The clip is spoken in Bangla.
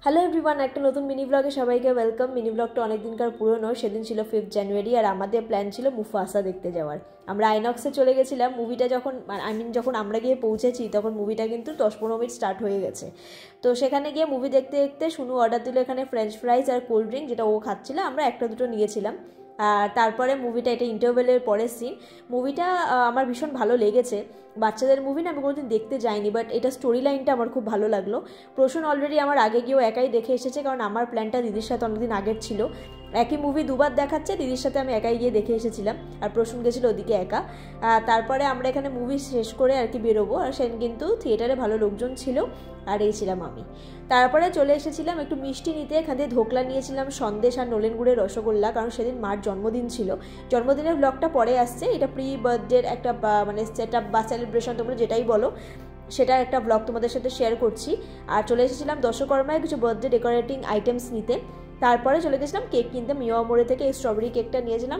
হ্যালো এভরিওয়ান, একটা নতুন মিনি ব্লগে সবাইকে ওয়েলকাম। মিনি ব্লগটা অনেক দিনকার পুরনো। সেদিন ছিল 5 জানুয়ারি আর আমাদের প্ল্যান ছিল মুফাসা দেখতে যাওয়ার। আমরা আইনক্সে চলে গেছিলাম। মুভিটা যখন আমরা গিয়ে পৌঁছেছি তখন মুভিটা কিন্তু 10-15 মিনিট স্টার্ট হয়ে গেছে। তো সেখানে গিয়ে মুভি দেখতে দেখতে শুনু অর্ডার দিল এখানে ফ্রেঞ্চ ফ্রাইজ আর কোল্ড ড্রিঙ্ক, যেটা ও খাচ্ছিল। আমরা একটা দুটো নিয়েছিলাম। আর তারপরে মুভিটা, এটা ইন্টারভেলের পরের সিন। মুভিটা আমার ভীষণ ভালো লেগেছে। বাচ্চাদের মুভি না, আমি কোনোদিন দেখতে যাইনি, বাট এটা স্টোরি লাইনটা আমার খুব ভালো লাগলো। প্রসূন অলরেডি আমার আগে গিয়েও একাই দেখে এসেছে, কারণ আমার প্ল্যানটা দিদির সাথে অনেকদিন আগের ছিল। একই মুভি দুবার দেখাচ্ছে, দিদির সাথে আমি একাই গিয়ে দেখে এসেছিলাম, আর প্রসূন গেছিলো ওদিকে একা। তারপরে আমরা এখানে মুভি শেষ করে আর কি বেরোবো, আর সেদিন কিন্তু থিয়েটারে ভালো লোকজন ছিল, আর এই ছিলাম আমি। তারপরে চলে এসেছিলাম একটু মিষ্টি নিতে। এখান থেকে ধোকলা নিয়েছিলাম, সন্দেশ আর নলেন গুড়ের রসগোল্লা, কারণ সেদিন মার জন্মদিন ছিল। জন্মদিনের ব্লগটা পরে আসছে, এটা প্রি বার্থডের একটা মানে সেট আপ বা সেলিব্রেশন, তোমরা যেটাই বলো, সেটার একটা ব্লগ তোমাদের সাথে শেয়ার করছি। আর চলে এসেছিলাম দশকর্মায় কিছু বার্থডে ডেকোরেটিং আইটেমস নিতে। তারপরে চলে গেছিলাম কেক কিনতে। মিয়া মোড়ে থেকে এই স্ট্রবেরি কেকটা নিয়েছিলাম।